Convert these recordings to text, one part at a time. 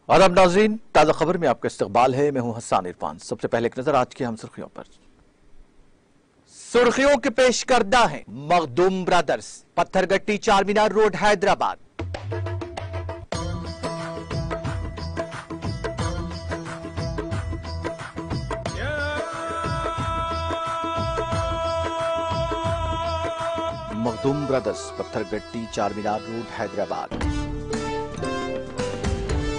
और अब नाज़रीन, ताज़ा खबर में आपका इस्तकबाल है। मैं हूं हसन इरफान। सबसे पहले एक नजर आज की हम सुर्खियों पर। सुर्खियों के पेश करदा है Makhdoom brothers, Pathergatti Charminar road Hyderabad. Makhdoom brothers, Pathergatti Charminar road Hyderabad.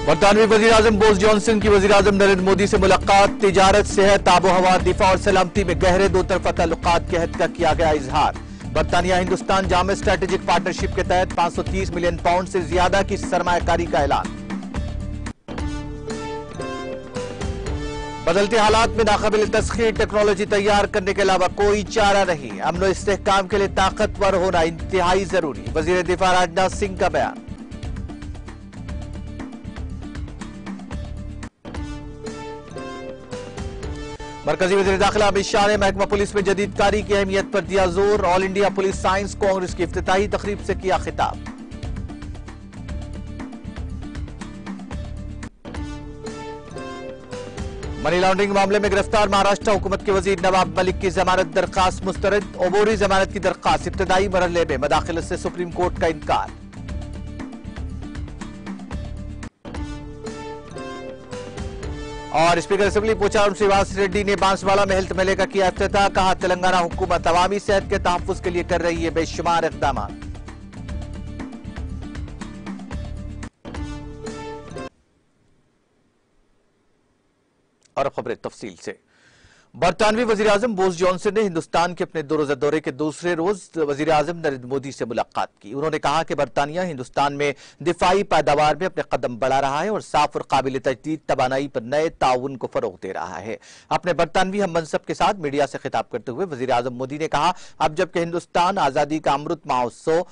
बरतानवी वजीर आजम बोरिस जॉनसन की वजीर आजम नरेंद्र मोदी से मुलाकात। तिजारत, सेहत, आबो हवा, दिफा और सलामती में गहरे दो तरफा ताल्लुकात के हद का किया गया इजहार। बरतानिया हिंदुस्तान जामे स्ट्रेटेजिक पार्टनरशिप के तहत 530 मिलियन पाउंड से ज्यादा की सरमायाकारी का ऐलान। बदलते हालात में नाकाबिल तस्खीर टेक्नोलॉजी तैयार करने के अलावा कोई चारा नहीं। अमन और इस्तेहकाम के लिए ताकतवर होना इंतहाई जरूरी, वजीर दिफा राजनाथ सिंह का बयान। मरकजी वज़ीर दाखिला अमित शाह ने महकमा पुलिस में जदीदकारी की अहमियत पर दिया जोर। All India Police Science Congress की इफ्तिताही तकरीब से किया खिताब। मनी लॉन्ड्रिंग मामले में गिरफ्तार महाराष्ट्र हुकूमत के वजीर नवाब मलिक की जमानत दरखास्त मुस्तरद। ओबोरी जमानत की दरखास्त इब्तदाई मरहले में मदाखिलत से सुप्रीम कोर्ट का इनकार। और स्पीकर असेंबली पोचाराम श्रीनिवास रेड्डी ने बांसवाड़ा में हेल्थ मेले का किया इफ्तिताह। कहा, तेलंगाना हुकूमत अवामी सेहत के तहफ्फुज के लिए कर रही है बेशुमार इक़दाम। और खबरें तफसील से। बरतानवी वजीर आजम बोरिस जॉनसन ने हिंदुस्तान के अपने 2 रोजा दौरे के दूसरे रोज वजीर आजम नरेंद्र मोदी से मुलाकात की। उन्होंने कहा कि बरतानिया हिंदुस्तान में दिफाई पैदावार में अपने कदम बढ़ा रहा है और साफ और काबिल तजदीद तवानाई पर नए ताउन को फरोग दे रहा है। अपने बरतानवी हम मनसब के साथ मीडिया से खिताब करते हुए वजीर आजम मोदी ने कहा, अब जबकि हिंदुस्तान आजादी का अमृत महोत्सव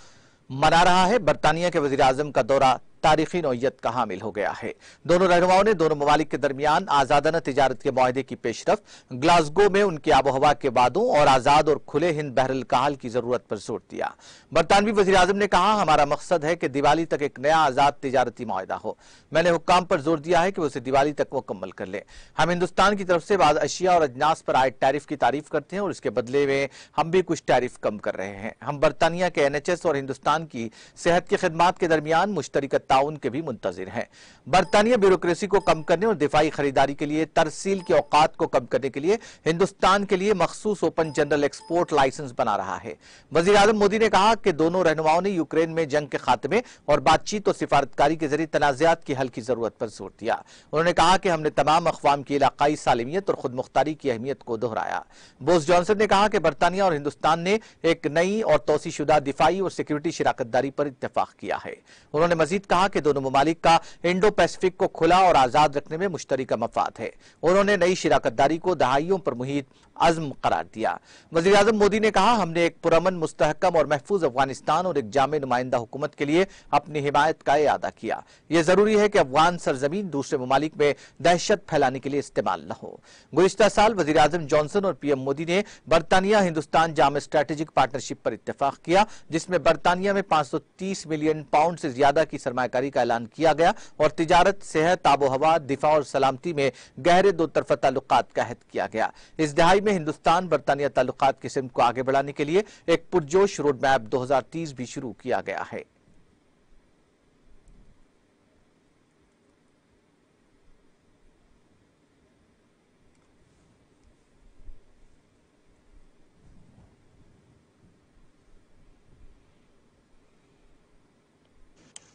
मना रहा है, बरतानिया के वजीर आजम का दौरा तारीखी नौयत का हामिल हो गया है। दोनों रहनुमाओं ने दोनों ममालिक के दरमियान आजादाना तिजारत के मुआहदे की पेशरफ, ग्लासगो में उनकी आबोहवा के वादों और आजाद और खुले हिंद बहरल कहाल की जरूरत पर जोर दिया। बरतानवी वजीर आजम ने कहा, हमारा मकसद है कि दिवाली तक एक नया आजाद तिजारती मुआहदा हो। मैंने हुक्काम पर जोर दिया है कि वो उसे दिवाली तक मुकम्मल कर ले। हम हिंदुस्तान की तरफ से बाद अशिया और अजनास पर आए टैरिफ की तारीफ करते हैं और इसके बदले में हम भी कुछ टैरिफ कम कर रहे हैं। हम बरतानिया के NHS और हिंदुस्तान की सेहत की खिदमात के दरमियान मुश्तरका ताउन के भी मुंतजिर है। बरतानिया ब्यूरोक्रेसी को कम करने और दिफाई खरीदारी के लिए तरसील के औकात को कम करने के लिए हिंदुस्तान के लिए मखसूस ओपन जनरल एक्सपोर्ट लाइसेंस बना रहा है। वजीर आजम मोदी ने कहा कि दोनों रहनुमाओं ने यूक्रेन में जंग के खात्मे और बातचीत और सिफारतकारी के जरिए तनाज़ात की हल की जरूरत पर जोर दिया। उन्होंने कहा कि हमने तमाम अक़वाम की इलाकाई सालिमियत और खुद मुख्तारी की अहमियत को दोहराया। बोरिस जॉनसन ने कहा कि बरतानिया और हिंदुस्तान ने एक नई और तोसीशुदा दिफाई और सिक्योरिटी शराकतदारी पर इत्तेफाक किया है। उन्होंने मजीद कहा कि दोनों ममालिक का इंडो पैसिफिक को खुला और आजाद रखने में मुश्तरका मफाद है। उन्होंने नई शराकतदारी को दहाइयों पर मुहित अज़्म करार दिया। वज़ीर आज़म मोदी ने कहा, हमने एक पुरअमन, मुस्तहकम और महफूज अफगानिस्तान और एक जामे नुमाइंदा हुकूमत के लिए अपनी हिमायत का इरादा किया। यह जरूरी है कि अफगान सरजमीन दूसरे ममालिक में दहशत फैलाने के लिए इस्तेमाल न हो। गुज़िश्ता साल वज़ीर आज़म जॉनसन और PM मोदी ने बरतानिया हिंदुस्तान जामे स्ट्रेटेजिक पार्टनरशिप पर इत्तेफाक किया, जिसमें बरतानिया में 530 मिलियन पाउंड से ज्यादा की सरमायाकारी का ऐलान किया गया और तिजारत, सेहत, आबो हवा, दिफा और सलामती में गहरे दो तरफा ताल्लुकात का अहद किया गया। इस दहाई में हिंदुस्तान बरतानिया ताल्लुकात की सिमत को आगे बढ़ाने के लिए एक पुरजोश रोड मैप 2030 भी शुरू किया गया है।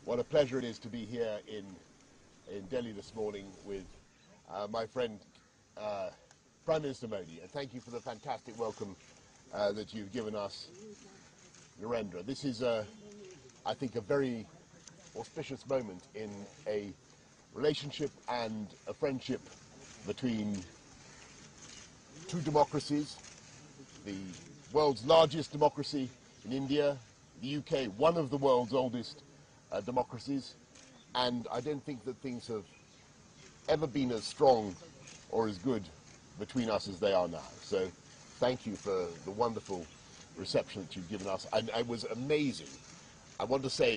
What a pleasure it is to be here in Delhi this morning with my friend Prime Minister Modi, and thank you for the fantastic welcome that you've given us, Narendra. This is, I think, a very auspicious moment in a relationship and a friendship between two democracies, the world's largest democracy in India, the UK, one of the world's oldest democracies, and I don't think that things have ever been as strong or as good between us as they are now. So thank you for the wonderful reception that you've given us. And it was amazing. I want to say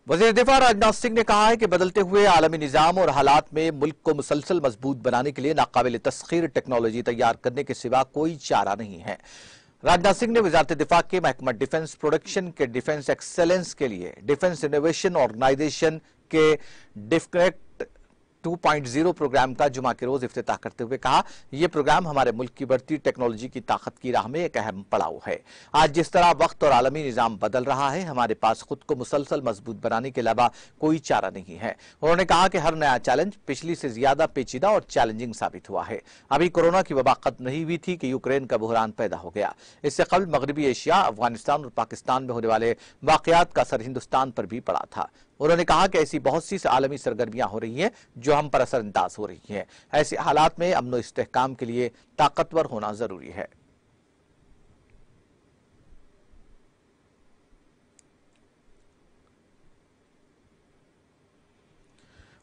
वज़ीर दिफा राजनाथ सिंह ने कहा है कि बदलते हुए आलमी निज़ाम और हालात में मुल्क को मुसलसल मजबूत बनाने के लिए नाकाबिल तस्खीर टेक्नोलॉजी तैयार करने के सिवा कोई चारा नहीं है। राजनाथ सिंह ने वजारत दिफा के महकमा डिफेंस प्रोडक्शन के डिफेंस एक्सेलेंस के लिए डिफेंस इनोवेशन ऑर्गेनाइजेशन के डिफेक्ट 2.0 प्रोग्राम का जुमा के रोज इफ्तिताह करते हुए कहा, यह प्रोग्राम हमारे मुल्क की बढ़ती टेक्नोलॉजी की ताकत की राह में एक अहम पड़ाव है। आज जिस तरह वक्त और आलमी निजाम बदल रहा है, हमारे पास खुद को मुसलसल मजबूत बनाने के अलावा कोई चारा नहीं है। उन्होंने कहा कि हर नया चैलेंज पिछली से ज्यादा पेचीदा और चैलेंजिंग साबित हुआ है। अभी कोरोना की वबा खत्म नहीं हुई थी कि यूक्रेन का बुहरान पैदा हो गया। इससे कबल मगरबी एशिया, अफगानिस्तान और पाकिस्तान में होने वाले वाकयात का असर हिंदुस्तान पर भी पड़ा था। उन्होंने कहा कि ऐसी बहुत सी आलमी सरगर्मियां हो रही हैं जो हम पर असरअंदाज हो रही हैं। ऐसे हालात में अमन व इस्तेहकाम के लिए ताकतवर होना जरूरी है।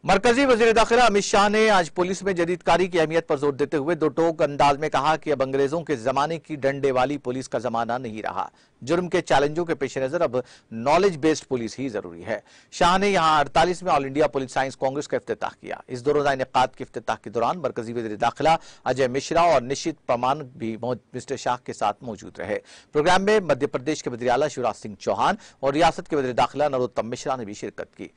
मरकजी वजीर दाखिला अमित शाह ने आज पुलिस में जदीदकारी की अहमियत पर जोर देते हुए दो टोक अंदाज में कहा कि अब अंग्रेजों के जमाने की डंडे वाली पुलिस का जमाना नहीं रहा। जुर्म के चैलेंजों के पेश नजर अब नॉलेज बेस्ड पुलिस ही जरूरी है। शाह ने यहां 48वें All India Police Science Congress का इफ्तिताह किया। इस दो रोजा इनेकाद के इफ्तिताह के दौरान मरकजी वजीर दाखिला अजय मिश्रा और निश्चित प्रमाणक भी मिस्टर शाह के साथ मौजूद रहे। प्रोग्राम में मध्य प्रदेश के वजीर आला शिवराज सिंह चौहान और रियासत के वजीर दाखिला नरोत्तम मिश्रा ने भी शिरकत की।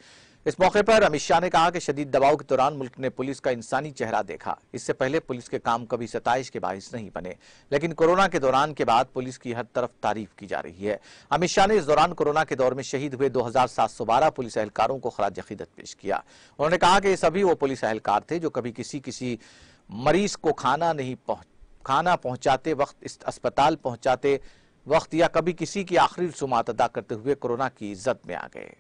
इस मौके पर अमित शाह ने कहा कि शदीद दबाव के दौरान मुल्क ने पुलिस का इंसानी चेहरा देखा। इससे पहले पुलिस के काम कभी सताइश के बाइस नहीं बने, लेकिन कोरोना के दौरान के बाद पुलिस की हर तरफ तारीफ की जा रही है। अमित शाह ने इस दौरान कोरोना के दौर में शहीद हुए 2712 पुलिस एहलकारों को खराज अकीदत पेश किया। उन्होंने कहा कि ये सभी वो पुलिस एहलकार थे जो कभी किसी मरीज को खाना पहुंचाते वक्त, इस अस्पताल पहुंचाते वक्त या कभी किसी की आखिरी रसूमात अदा करते हुए कोरोना की जद में आ गए।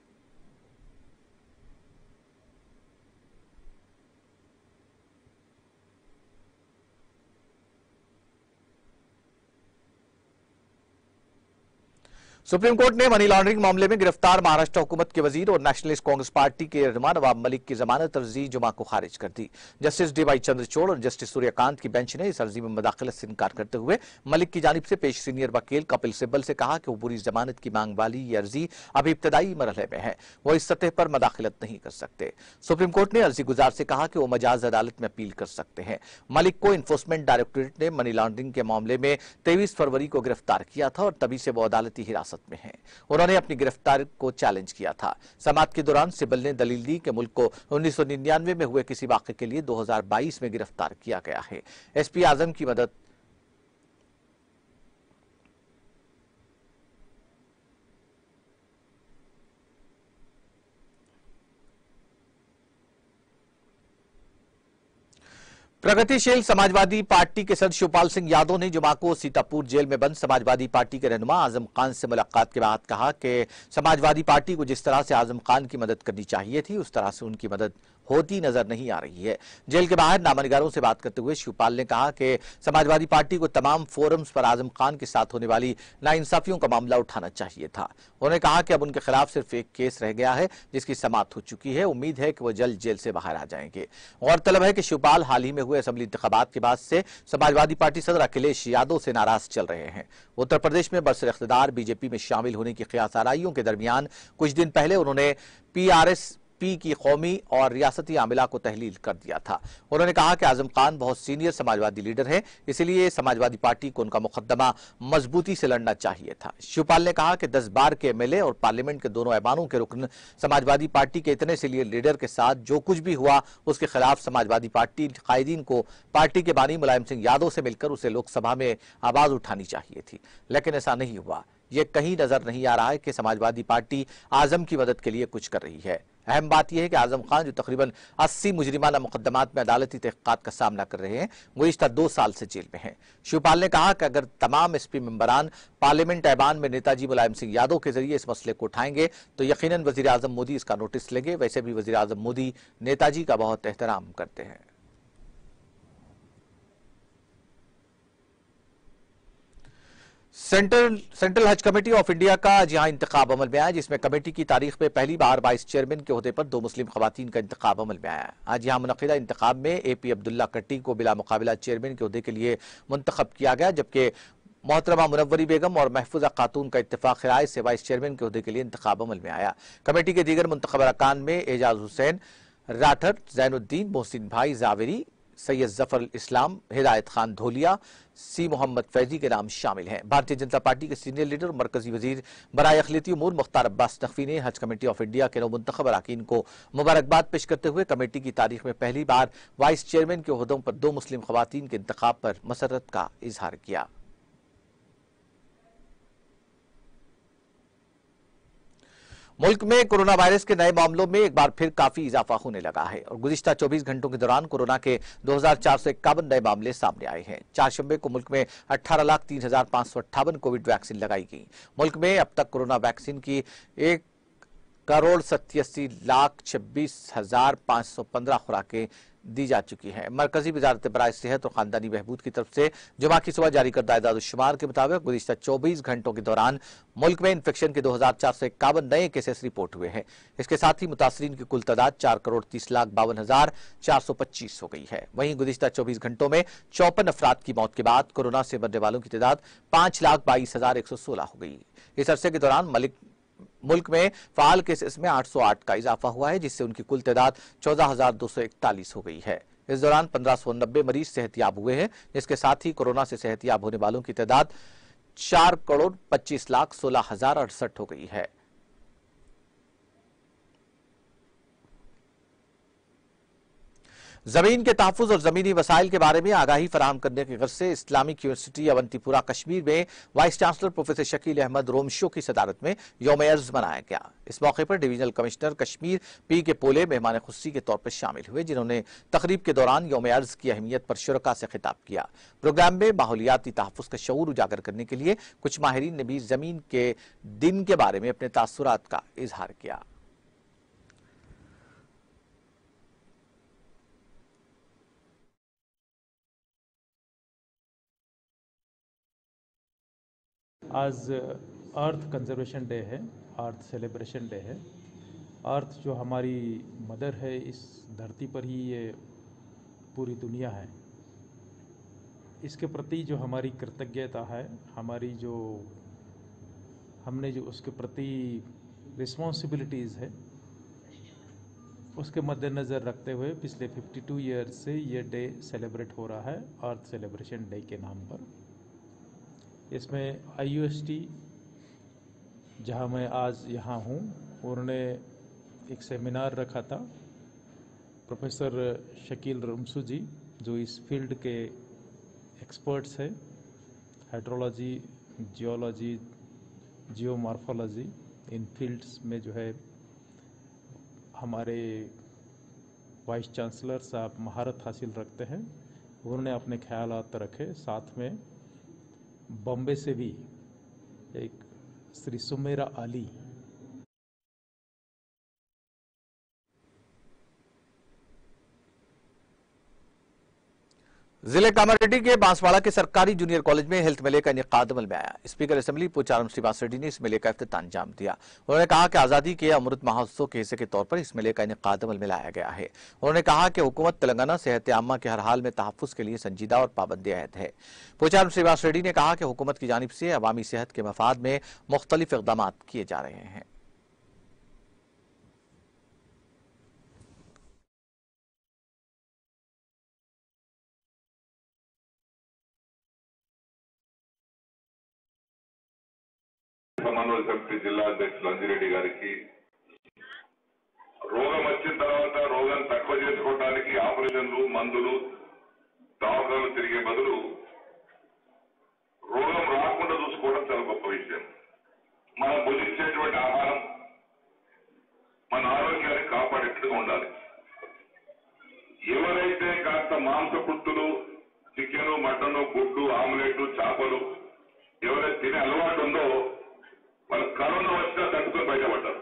सुप्रीम कोर्ट ने मनी लॉन्ड्रिंग मामले में गिरफ्तार महाराष्ट्र हुकूमत के वजीर और नेशनलिस्ट कांग्रेस पार्टी के रहनुमा नवाब मलिक की जमानत अर्जी जुमा को खारिज कर दी। Justice D.Y.. चंद्रचूड़ और जस्टिस सूर्यकांत की बेंच ने इस अर्जी में मुदाखलत से इनकार करते हुए मलिक की जानिब से पेश सीनियर वकील कपिल सिब्बल से कहा कि वो पूरी जमानत की मांग वाली ये अर्जी अभी इब्तदाई मरहले में है, वो इस सतह पर मुदाखलत नहीं कर सकते। सुप्रीम कोर्ट ने अर्जी गुजार से कहा कि वो मजाज अदालत में अपील कर सकते हैं। मलिक को इन्फोर्समेंट डायरेक्टोरेट ने मनी लॉन्ड्रिंग के मामले में 23 फरवरी को गिरफ्तार किया था और तभी से वो अदालती हिरासत में है। उन्होंने अपनी गिरफ्तारी को चैलेंज किया था। समाअत के दौरान सिब्बल ने दलील दी कि मुल्क को 1999 में हुए किसी वाक़े के लिए 2022 में गिरफ्तार किया गया है। एसपी आजम की मदद प्रगतिशील समाजवादी पार्टी के सदस्य शिवपाल सिंह यादव ने जुमा को सीतापुर जेल में बंद समाजवादी पार्टी के रहनुमा आजम खान से मुलाकात के बाद कहा कि समाजवादी पार्टी को जिस तरह से आजम खान की मदद करनी चाहिए थी, उस तरह से उनकी मदद होती नजर नहीं आ रही है। जेल के बाहर नामनिगारों से बात करते हुए शिवपाल ने कहा कि समाजवादी पार्टी को तमाम फोरम्स पर आजम खान के साथ होने वाली नाइंसाफियों का मामला उठाना चाहिए था। उन्होंने कहा कि अब उनके खिलाफ सिर्फ एक केस रह गया है जिसकी समाअत हो चुकी है। उम्मीद है कि वो जल्द जेल से बाहर आ जाएंगे। गौरतलब है कि शिवपाल हाल ही में हुए असेंबली इंतखाबात के बाद से समाजवादी पार्टी सदर अखिलेश यादव से नाराज चल रहे हैं। उत्तर प्रदेश में बरसर इख्तिदार बीजेपी में शामिल होने की क़यासाराइयों के दरमियान कुछ दिन पहले उन्होंने पी की कौमी और रियासती आमिला को तहलील कर दिया था। उन्होंने कहा कि आजम खान बहुत सीनियर समाजवादी लीडर हैं, इसलिए समाजवादी पार्टी को उनका मुकदमा मजबूती से लड़ना चाहिए था। शिवपाल ने कहा कि 10 बार के एमएलए और पार्लियामेंट के दोनों ऐवानों के रुकन समाजवादी पार्टी के इतने सीनियर लीडर के साथ जो कुछ भी हुआ उसके खिलाफ समाजवादी पार्टी कायदीन को पार्टी के बानी मुलायम सिंह यादव से मिलकर उसे लोकसभा में आवाज उठानी चाहिए थी, लेकिन ऐसा नहीं हुआ। यह कहीं नजर नहीं आ रहा है कि समाजवादी पार्टी आजम की मदद के लिए कुछ कर रही है। अहम बात यह है कि आजम खान जो तकरीबन 80 मुजरिमाना मुकदमात में अदालती तहक़ीक़ात का सामना कर रहे हैं, गुज़िश्ता 2 साल से जेल में हैं। शिवपाल ने कहा कि अगर तमाम एसपी मेंबरान पार्लियामेंट ऐवान में नेताजी मुलायम सिंह यादव के जरिए इस मसले को उठाएंगे तो यकीनन वज़ीर आज़म मोदी इसका नोटिस लेंगे। वैसे भी वज़ीर आज़म मोदी नेताजी का बहुत एहतराम करते हैं। सेंट्रल हज कमेटी ऑफ इंडिया का जहां इंतखाब अमल में आया, जिसमें कमेटी की तारीख में पहली बार वाइस चेयरमैन के ओहदे पर 2 मुस्लिम खवातीन का इंतखाब अमल में आया। आज यहां मुनक़िदा इंतखाब में AP अब्दुल्ला कट्टी को बिला मुकाबिला चेयरमैन के ओहदे के लिए मुंतखब किया गया, जबकि मोहतरमा मुनव्वरी बेगम और महफूजा खातून का इत्तेफाक राय से वाइस चेयरमैन के ओहदे के लिए इंतखाब अमल में आया। कमेटी के दीगर मुंतखब अरकान में एजाज हुसैन राठर, जैनुद्दीन, मोहसिन भाई जावेरी, सैयद जफर इस्लाम, हिदायत खान धोलिया, सी मोहम्मद फैजी के नाम शामिल हैं। भारतीय जनता पार्टी के सीनियर लीडर मरकजी वजीर बराए अखिलती उमूर मुख्तार अब्बास नकवी ने हज कमेटी ऑफ इंडिया के नौ मुंतखब अरकान को मुबारकबाद पेश करते हुए कमेटी की तारीख में पहली बार वाइस चेयरमैन के ओहदों पर 2 मुस्लिम खवातीन के इंतखाब पर मसरत का इजहार किया। मुल्क में कोरोना वायरस के नए मामलों में एक बार फिर काफी इजाफा होने लगा है और गुज़िश्ता 24 घंटों के दौरान कोरोना के 2451 नए मामले सामने आए हैं। 4 शंबे को मुल्क में 18,03,558 कोविड वैक्सीन लगाई गई। मुल्क में अब तक कोरोना वैक्सीन की 1,87,26,515 खुराकें दी जा चुकी हैं। मरकजी वजारत बराए सेहत और खानदानी बहबूद की तरफ से जुमा की सुबह जारी करदा एदाद-उश-शुमार के मुताबिक गुज़िश्ता 24 घंटों के दौरान मुल्क में इन्फेक्शन के 2,451 नए केसेस रिपोर्ट हुए हैं। इसके साथ ही मुतासरीन की कुल तादाद 4,30,52,425 हो गई है। वहीं गुज़िश्ता 24 घंटों में 54 अफराद की मौत के बाद कोरोना से मरने वालों की तादाद 5,22,116 हो गई। इस अरसे के दौरान मुल्क में फाल केसेस में 808 का इजाफा हुआ है, जिससे उनकी कुल तादाद 14,241 हो गई है। इस दौरान 1590 मरीज सेहतियाब हुए हैं, जिसके साथ ही कोरोना से सेहतियाब होने वालों की तादाद 4,25,16,068 हो गई है। जमीन के तहफ्फुज़ और जमीनी वसाइल के बारे में आगाही फराहम करने की गर्ज से इस्लामिक यूनिवर्सिटी अवंतीपुरा कश्मीर में vice chancellor professor Shakeel Ahmad Romshoo की सदारत में यौम-ए-अर्ज़ मनाया गया। इस मौके पर डिवीजनल कमिश्नर कश्मीर पी के पोले मेहमान खुसूसी के तौर पर शामिल हुए, जिन्होंने तकरीब के दौरान यौम-ए-अर्ज़ की अहमियत पर शुरका से खिताब किया। प्रोग्राम में माहौलियाती तहफ्फुज़ का शऊर उजागर करने के लिए कुछ माहिरीन ने भी जमीन के दिन के बारे में अपने तासुरात का इजहार किया। आज अर्थ कंजर्वेशन डे है, अर्थ सेलिब्रेशन डे है। अर्थ जो हमारी मदर है, इस धरती पर ही ये पूरी दुनिया है। इसके प्रति जो हमारी कृतज्ञता है, हमारी जो हमने जो उसके प्रति रिस्पॉन्सिबिलिटीज़ है, उसके मद्देनज़र रखते हुए पिछले 52 ईयर्स से ये डे सेलिब्रेट हो रहा है अर्थ सेलिब्रेशन डे के नाम पर। इसमें IUST, जहाँ मैं आज यहाँ हूँ, उन्होंने एक सेमिनार रखा था। प्रोफेसर शकील रोमशो जी, जो इस फील्ड के एक्सपर्ट्स हैं, हाइड्रोलॉजी, जियोलॉजी, जियोमॉर्फोलॉजी, इन फील्ड्स में जो है हमारे वाइस चांसलर साहब महारत हासिल रखते हैं। उन्होंने अपने ख्यालात रखे। साथ में बॉम्बे से भी एक श्री सुमेरा अली, जिले कामारेड्डी के बांसवाड़ा के सरकारी जूनियर कॉलेज में हेल्थ मेले का इनेकाद अमल में आया। स्पीकर असेंबली पोचाराम श्रीवास रेड्डी ने इस मेले का इफ्तिताम अंजाम दिया। उन्होंने कहा कि आजादी के अमृत महोत्सव के हिस्से के तौर पर इस मेले का इनेकाद अमल में लाया गया है। उन्होंने कहा कि हुकूमत तेलंगाना सेहत आम्मा के हर हाल में तहफ्फुज़ के लिए संजीदा और पाबंद अहद है। पोचाराम श्रीवास रेड्डी ने कहा कि हुकूमत की जानिब से अवामी सेहत के मफाद में मुख्तलिफ इक़दाम किए जा रहे हैं। సమన్వయ సమితి జిల్లా అధ్యక్షులు అంజిరెడ్డి గారికి రోగం వచ్చిన తర్వాత రోగం తక్కువ చేసుకోవడానికి ఆపరేషన్లు, మందులు, దవాఖానాలు తిరిగే బదులు రోగం రాకుండా చూసుకోవడం చాలా గొప్ప విషయం. మనం భుజించేటువంటి ఆహారం మన ఆరోగ్యాన్ని కాపాడేట్టుగా ఉండాలి. ఎవరైతే కాస్త మాంసపుత్తులు, చికెను, మటను, గుడ్డు, ఆమ్లెట్, చేపలు ఎవరైతే తినే అలవాటు ఉందో వాళ్ళు కరోనా వచ్చినా తట్టుకొని బయటపడ్డారు.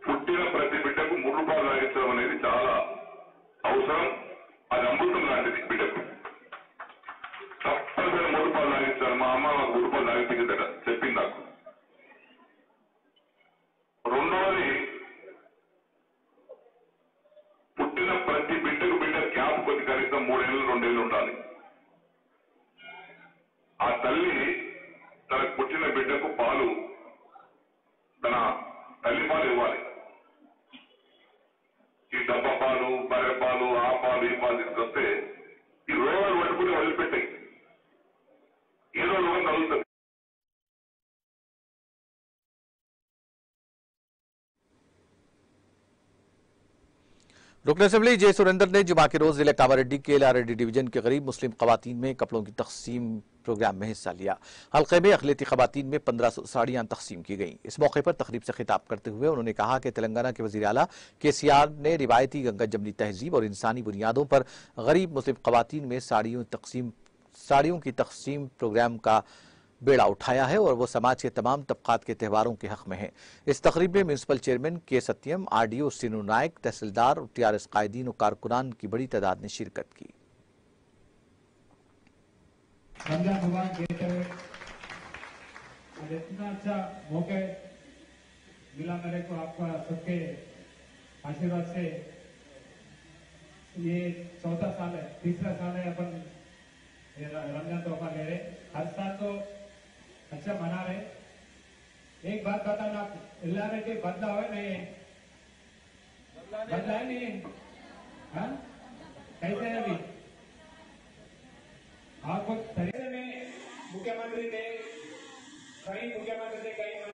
పుట్టిన ప్రతి బిడ్డకు 3 రూపాయలు తాగించడం అనేది చాలా అవసరం. అది అమృతం లాంటిది. బిడ్డకు తప్పనిసరి 3 రూపాయలు తాగించాలి. మా అమ్మ నాకు 3 రూపాయలు తాగించిందట, చెప్పింది నాకు. రెండవది, పుట్టిన ప్రతి బిడ్డకు బిడ్డ క్యాప్ కొద్ది కనీసం 3 ఏళ్ళు 2 ఏళ్ళు ఉండాలి. रुकन असेंबली जे सुरेंद्र ने जुमा के रोज जिला कामारेड्डी के लारेड्डी डिवीजन के गरीब मुस्लिम खवातीन में कपड़ों की तकसीम प्रोग्राम में हिस्सा लिया। हल्के में अखिलती खवातीन में 1500 साड़ियां तकसीम की गईं। इस मौके पर तकरीब से खिताब करते हुए उन्होंने कहा कि तेलंगाना के वजीर आला KCR ने रिवायती गंगा जमनी तहजीब और इंसानी बुनियादों पर गरीब मुस्लिम खवातीन में साड़ियों की तकसीम प्रोग्राम का बेड़ा उठाया है और वो समाज के तमाम तबकात के त्योहारों के हक में है। इस तकरीब में म्यूनसिपल चेयरमैन K सत्यम, RDO सीनू नायक, तहसीलदार और TRS कायदीन और कारकुनान की बड़ी तादाद ने शिरकत की। रमजान मुबारक कहते हुए आज इतना अच्छा मौका मिला मेरे को आपका सबके आशीर्वाद से। ये चौथा साल है, तीसरा साल है अपन रमजान तोहफा ले रहे। हर साल तो अच्छा मना रहे। एक बात बताना, अल्लाह ने के बदला हुआ नहीं है, बदला है नहीं है, हाँ कैसे है अभी आपको शरीर में मुख्यमंत्री थे, कई मुख्यमंत्री थे, कई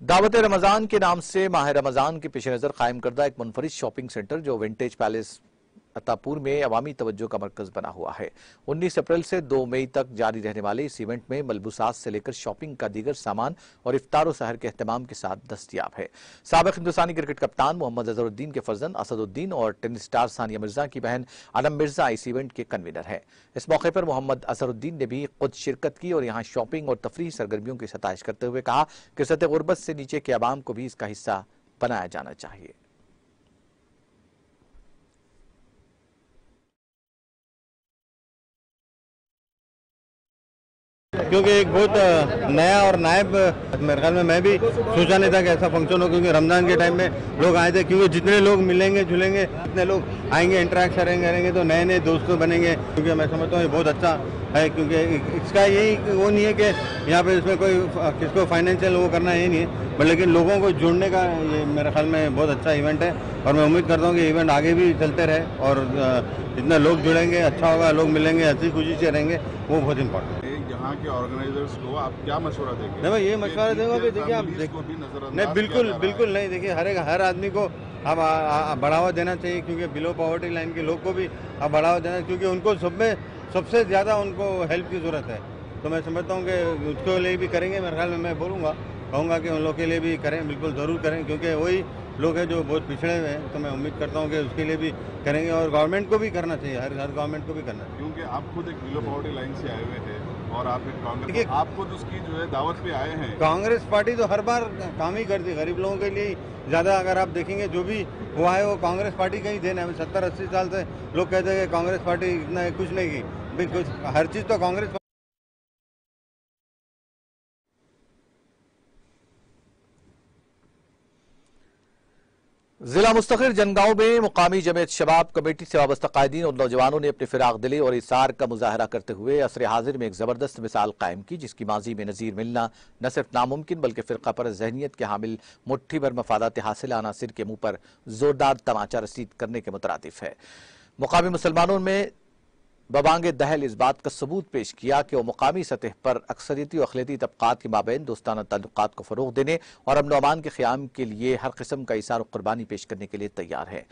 दावत रमजान के नाम से माह रमजान के पेश नजर कायम करदा एक मुनफरिद शॉपिंग सेंटर जो विंटेज पैलेस अतापुर में अवामी तवज्जो का मरकज बना हुआ है। 19 अप्रैल से 2 मई तक जारी रहने वाले इस इवेंट में मलबूसात से लेकर शॉपिंग का दीगर सामान और इफ्तार सहर के एहतमाम के साथ दस्तयाब है। साबिक हिंदुस्तानी क्रिकेट कप्तान मोहम्मद अजहरुद्दीन के फर्जंद असदुद्दीन और टेनिस स्टार सानिया मिर्जा की बहन अनम मिर्जा इस इवेंट के कन्वीनर है। इस मौके पर मोहम्मद अजहरुद्दीन ने भी खुद शिरकत की और यहाँ शॉपिंग और तफरीही सरगर्मियों की सताइश करते हुए कहा कि सतह गुर्बत से नीचे के अवाम को भी इसका हिस्सा बनाया जाना चाहिए। क्योंकि एक बहुत नया और नायब मेरे ख्याल में मैं भी सोचा नहीं था कि ऐसा फंक्शन हो, क्योंकि रमज़ान के टाइम में लोग आए थे, क्योंकि जितने लोग मिलेंगे जुलेंगे, जितने लोग आएंगे इंटरेक्ट करेंगे तो नए नए दोस्त बनेंगे। क्योंकि मैं समझता हूँ ये बहुत अच्छा है, क्योंकि इसका यही वो नहीं है कि यहाँ पे इसमें कोई किसको फाइनेंशियल वो करना ये नहीं है, लेकिन लोगों को जोड़ने का ये मेरे ख्याल में बहुत अच्छा इवेंट है। और मैं उम्मीद करता हूँ कि इवेंट आगे भी चलते रहे और जितने लोग जुड़ेंगे अच्छा होगा, लोग मिलेंगे, हंसी खुशी से रहेंगे, वो बहुत इंपॉर्टेंट है। यहाँ के ऑर्गेनाइजर्स को आप क्या मशवरा देंगे? नहीं, मैं ये मशवरा दूंगा कि देखिए आप नहीं, बिल्कुल नहीं, देखिए हर आदमी को आप बढ़ावा देना चाहिए, क्योंकि बिलो पॉवर्टी लाइन के लोग को भी आप बढ़ावा देना, क्योंकि उनको सबसे ज़्यादा उनको हेल्प की ज़रूरत है। तो मैं समझता हूँ कि उसके लिए भी करेंगे, मेरे ख्याल में मैं कहूँगा कि उन लोग के लिए भी करें, बिल्कुल ज़रूर करें, क्योंकि वही लोग हैं जो बहुत पिछड़े हुए हैं। तो मैं उम्मीद करता हूँ कि उसके लिए भी करेंगे और गवर्नमेंट को भी करना चाहिए, हर गवर्नमेंट को भी करना चाहिए। क्योंकि आप खुद एक बिलो पॉवर्टी लाइन से आए हुए हैं और आप एक कांग्रेस, आप खुद उसकी जो है दावत पे आए हैं। कांग्रेस पार्टी तो हर बार काम ही करती है गरीब लोगों के लिए ज़्यादा। अगर आप देखेंगे जो भी हुआ है वो कांग्रेस पार्टी का ही देना है। 70-80 साल से लोग कहते हैं कि कांग्रेस पार्टी इतना कुछ नहीं की, कुछ हर चीज़ तो कांग्रेस। जिला मुस्तखिर जनगांव में मुकामी जमीयत शबाब कमेटी से वाबस्ता कायदीन और नौजवानों ने अपनी फिराक दिली और इसार का मुजाहरा करते हुए असर हाजिर में एक जबरदस्त मिसाल कायम की, जिसकी माजी में नजीर मिलना न सिर्फ नामुमकिन बल्कि फिरका पर जहनीत के हामिल मुट्ठी भर मफादात हासिल अनासिर के मुंह पर जोरदार तमाचा रसीद करने के मुतरादिफ है। मुकामी मुसलमानों में बबांगे दहल इस बात का सबूत पेश किया कि वह मुकामी सतह पर अक्सरियती और अखिलती तबकात के माबैन दोस्ताना ताल्लुकात को फरोग देने और अमन अमान के क़याम के लिए हर किस्म का इसार और कुर्बानी पेश करने के लिए तैयार है।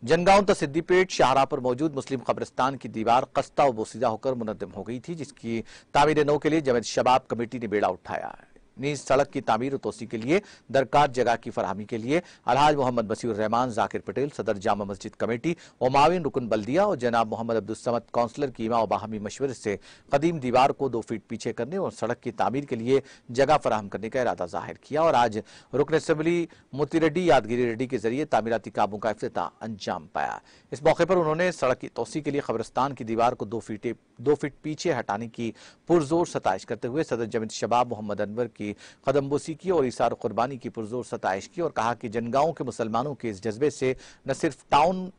जनगांव तसिद्दीपेट शाहराह पर मौजूद मुस्लिम कब्रिस्तान की दीवार कस्ता व बोसीदा होकर मुनद्दम हो गई थी, जिसकी तामीर नौ के लिए जमीयत शबाब कमेटी ने बेड़ा उठाया है। नीज सड़क की तामीर और तोसी के लिए दरकार जगह की फरहमी के लिए अलहाज मोहम्मद बसीर रहमान, जाकिर पटेल सदर जामा मस्जिद कमेटी और माविन रुकन बल्दिया और जनाब मोहम्मद अब्दुल समद काउंसलर की इमा और बाहमी मशवरे से कदीम दीवार को 2 फीट पीछे करने और सड़क की तामीर के लिए जगह फराहम करने का इरादा जाहिर किया और आज रुकन असेंबली मोतीरेड्डी यादगिरी रेड्डी के जरिए तामीराती कामों का इफ्तिताह अंजाम पाया। इस मौके पर उन्होंने सड़क की तोसी के लिए कब्रिस्तान की दीवार को 2 फीट पीछे हटाने की पुरजोर सताइश करते हुए सदर जमीयत शबाब मोहम्मद अनवर की कदमबोसी की और इसार कुर्बानी की पुरजोर सताइश की और कहा कि जनगांव के मुसलमानों के इस जज्बे से न सिर्फ टाउन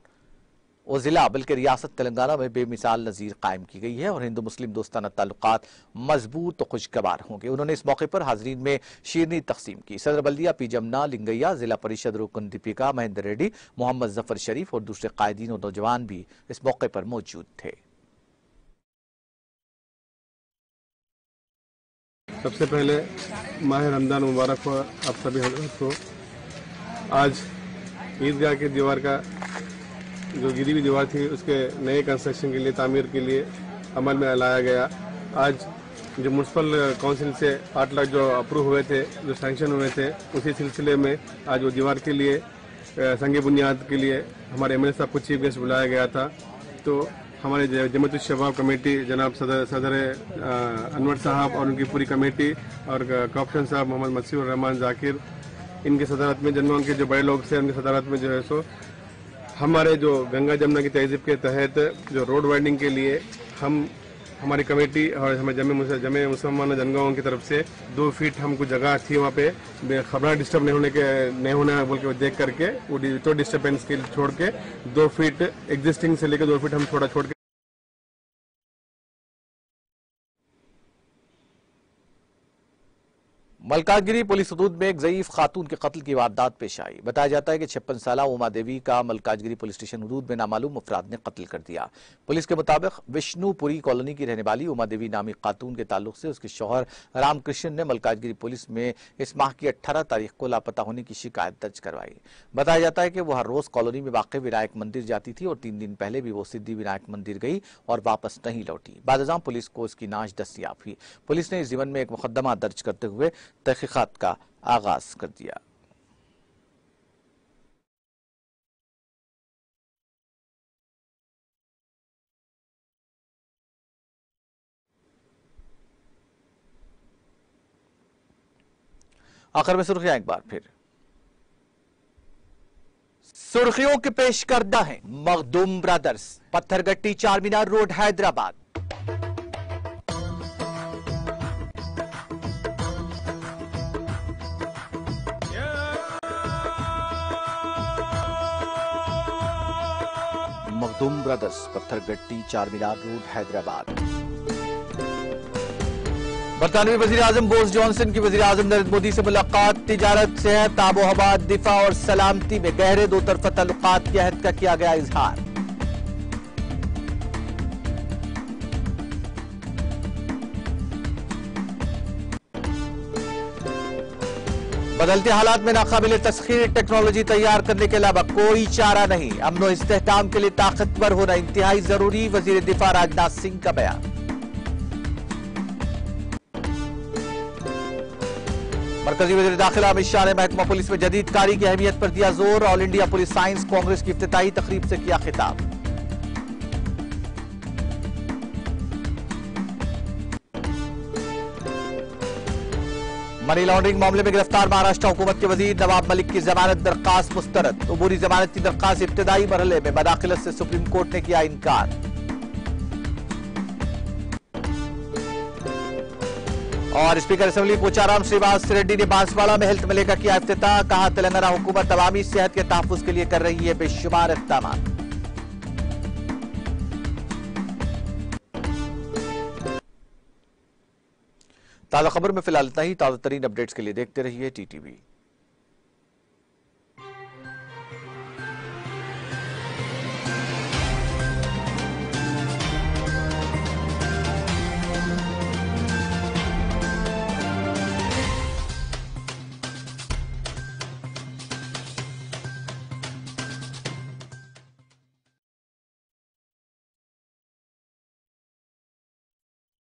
और जिला बल्कि रियासत तेलंगाना में बेमिसाल नजीर कायम की गई है और हिंदू मुस्लिम दोस्ताना ताल्लुकात मजबूत और खुशगवार होंगे। उन्होंने इस मौके पर हाजरीन में शीरनी तकसीम की। सदर बल्दिया पी जमुना लिंगैया, जिला परिषद रुकन दीपिका महेंद्र रेड्डी, मोहम्मद जफर शरीफ और दूसरे कायदीन और नौजवान भी इस मौके पर मौजूद थे। सबसे पहले माह रमज़ान मुबारक हो आप सभी हज़रात को। आज ईदगाह की दीवार का जो गिरी हुई दीवार थी उसके नए कंस्ट्रक्शन के लिए, तामीर के लिए अमल में लाया गया। आज जो म्यूनसिपल काउंसिल से 8 लाख जो अप्रूव हुए थे, जो सैंक्शन हुए थे, उसी सिलसिले में आज वो दीवार के लिए संगे बुनियाद के लिए हमारे एमएलए साहब को चीफ गेस्ट बुलाया गया था। तो हमारे जमात शबाब कमेटी जनाब सदर अनवर साहब और उनकी पूरी कमेटी और कॉप्शन साहब मोहम्मद मसीहुर रहमान जाकिर, इनके सदारत में जनवान के जो बड़े लोग थे उनके सदारत में जो है सो हमारे जो गंगा जमुना की तहजीब के तहत जो रोड वाइडनिंग के लिए हमारी कमेटी और हमें जमे मुसलमान जनगांव की तरफ से 2 फीट हमको जगह थी वहाँ पे खबरें डिस्टर्ब नहीं होना बोल के देख करके वो डिस्टर्बेंस के छोड़ के 2 फीट एग्जिस्टिंग से लेकर 2 फीट हम थोड़ा छोड़ के मलकाजगिरी पुलिस हदूद में एक ज़ईफ खातून के कत्ल की वारदात पेश आई। बताया जाता है कि 56 साला उमा देवी का मलकाजगिरी पुलिस स्टेशन हदूद में नामालूम अफराद ने कत्ल कर दिया। पुलिस के मुताबिक विष्णुपुरी कॉलोनी की रहने वाली उमा देवी नामी खातून के ताल्लुक से उसके शौहर रामकृष्ण ने मलकाजगिरी पुलिस में इस माह की 18 तारीख को लापता होने की शिकायत दर्ज करवाई। बताया जाता है कि वह हर रोज कॉलोनी में वाक़ विनायक मंदिर जाती थी और 3 दिन पहले भी वो सिद्धि विनायक मंदिर गई और वापस नहीं लौटी। बादशाह पुलिस को उसकी नाश दस्तियाब हुई। पुलिस ने इस ज़िम्न में एक मुकदमा दर्ज करते हुए तहकीकात का आगाज कर दिया। आखिर में सुर्खियां एक बार फिर। सुर्खियों के पेश करदा है Makhdoom brothers, Pathergatti Charminar road Hyderabad. Makhdoom brothers, Pathergatti Charminar road Hyderabad. बरतानवी वजीर आजम बोरिस जॉनसन की वजीर आजम नरेंद्र मोदी से मुलाकात। तिजारत, सेहत, आबोहवा, दिफा और सलामती में गहरे 2 तरफा ताल्लुकात के अहद का किया गया इजहार। बदलते हालात में नाकाबिले तस्खीर टेक्नोलॉजी तैयार करने के अलावा कोई चारा नहीं। अमन और इस्तेहकाम के लिए ताकतवर होना इंतहाई जरूरी, वजीर दिफा राजनाथ सिंह का बयान। मरकजी वजीर दाखिला अमित शाह ने महकमा पुलिस में जदीद कारी की अहमियत पर दिया जोर। All India Police Science Congress की इफ्तिताही तकरीब से किया खिताब। मनी लॉन्ड्रिंग मामले में गिरफ्तार महाराष्ट्र हुकूमत के वजीर नवाब मलिक की जमानत दरखास्त मुस्तरद। अबूरी जमानत की दरखास्त इब्तदाई मरहले में मदाखिलत से सुप्रीम कोर्ट ने किया इनकार। और स्पीकर असेंबली पोचाराम श्रीनिवास रेड्डी ने बांसवाड़ा में हेल्थ मेले का किया इफ्तिताह। कहा तेलंगाना हुकूमत अवामी सेहत के तहफ्फुज के लिए कर रही है बेशुमार इक़दाम। ताज़ा खबर में फिलहाल इतना ही। ताज़ा तरीन अपडेट्स के लिए देखते रहिए TTV।